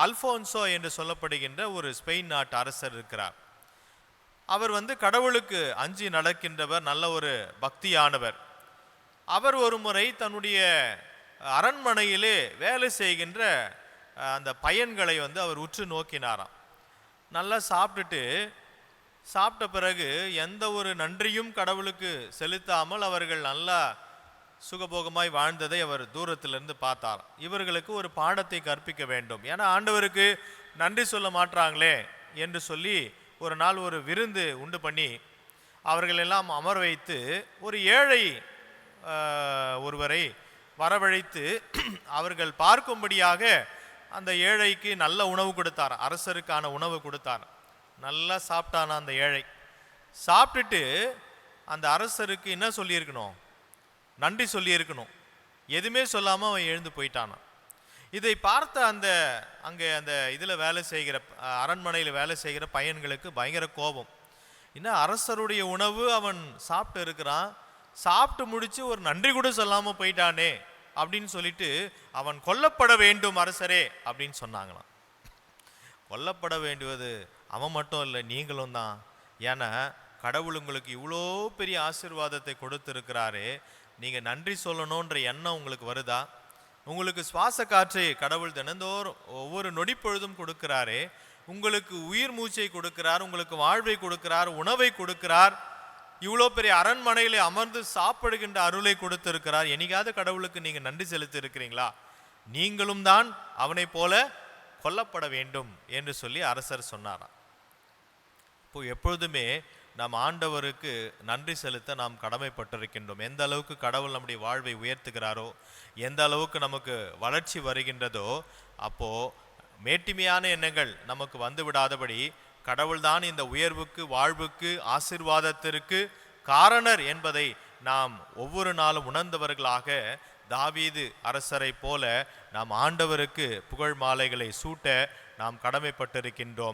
அல்போன்சோ என்று சொல்லப்படுகின்ற ஒரு ஸ்பெயின் நாட்டு அரசர் இருக்கிறார். அவர் கடவுளுக்கு அஞ்சி நடக்கின்றவர், நல்ல ஒரு பக்தியானவர். அவர் ஒரு முறை தன்னுடைய அரண்மனையிலே வேலை செய்கின்ற அந்த பையன்களை அவர் உற்று நோக்கினாராம். நல்லா சாப்பிட்ட பிறகு எந்த ஒரு நன்றியும் கடவுளுக்கு செலுத்தாமல் அவர்கள் நல்லா சுகபோகமாய் வாழ்ந்ததை அவர் தூரத்திலிருந்து பார்த்தார். இவர்களுக்கு ஒரு பாடத்தை கற்பிக்க வேண்டும், ஏன்னா ஆண்டவருக்கு நன்றி சொல்ல மாட்டாங்களே என்று சொல்லி ஒரு நாள் ஒரு விருந்து உண்டு பண்ணி அவர்களெல்லாம் அமர வைத்து ஒரு ஏழை ஒருவரை வரவழைத்து அவர்கள் பார்க்கும்படியாக அந்த ஏழைக்கு நல்ல உணவு கொடுத்தார். அரசருக்கான உணவு கொடுத்தார். நல்லா சாப்பிட்டானா அந்த ஏழை. சாப்பிட்டுட்டு அந்த அரசருக்கு என்ன சொல்லியிருக்கணும்? நன்றி சொல்லியிருக்கணும். எதுவுமே சொல்லாமல் அவன் எழுந்து போயிட்டானான். இதை பார்த்த அங்கே அந்த இதில் வேலை செய்கிற அரண்மனையில் வேலை செய்கிற பையன்களுக்கு பயங்கர கோபம். இன்னும் அரசருடைய உணவு அவன் சாப்பிட்டு இருக்கிறான், சாப்பிட்டு முடிச்சு ஒரு நன்றி கூட சொல்லாமல் போயிட்டானே அப்படின்னு சொல்லிட்டு அவன் கொல்லப்பட வேண்டும் அரசரே அப்படின்னு சொன்னாங்களாம். கொல்லப்பட வேண்டுவது அவன் மட்டும் இல்லை, நீங்களும் தான். ஏன்னா கடவுள் உங்களுக்கு இவ்வளோ பெரிய ஆசீர்வாதத்தை கொடுத்துருக்கிறாரே, நீங்கள் நன்றி சொல்லணுன்ற எண்ணம் உங்களுக்கு வருதா? உங்களுக்கு சுவாச காற்றை கடவுள் தினந்தோறும் ஒவ்வொரு நொடிப்பொழுதும் கொடுக்கிறாரே, உங்களுக்கு உயிர் மூச்சை கொடுக்கிறார், உங்களுக்கு வாழ்வை கொடுக்கிறார், உணவை கொடுக்கிறார், இவ்வளோ பெரிய அரண்மனையில் அமர்ந்து சாப்பிடுகின்ற அருளை கொடுத்திருக்கிறார். என்னைக்காவது கடவுளுக்கு நீங்கள் நன்றி செலுத்தி இருக்கிறீங்களா? நீங்களும் தான் அவனை போல கொல்லப்பட வேண்டும் என்று சொல்லி அரசர் சொன்னாராம். இப்போ எப்பொழுதுமே நாம் ஆண்டவருக்கு நன்றி செலுத்த நாம் கடமைப்பட்டிருக்கின்றோம். எந்த அளவுக்கு கடவுள் நம்முடைய வாழ்வை உயர்த்துகிறாரோ, எந்த அளவுக்கு நமக்கு வளர்ச்சி வருகின்றதோ, அப்போ மேட்டிமையான எண்ணங்கள் நமக்கு வந்து விடாதபடி கடவுள்தான் இந்த உயர்வுக்கு, வாழ்வுக்கு, ஆசீர்வாதத்திற்கு காரணர் என்பதை நாம் ஒவ்வொரு நாளும் உணர்ந்தவர்களாக தாவீது அரசரை போல நாம் ஆண்டவருக்கு புகழ் மாலைகளை சூட்ட நாம் கடமைப்பட்டிருக்கின்றோம்.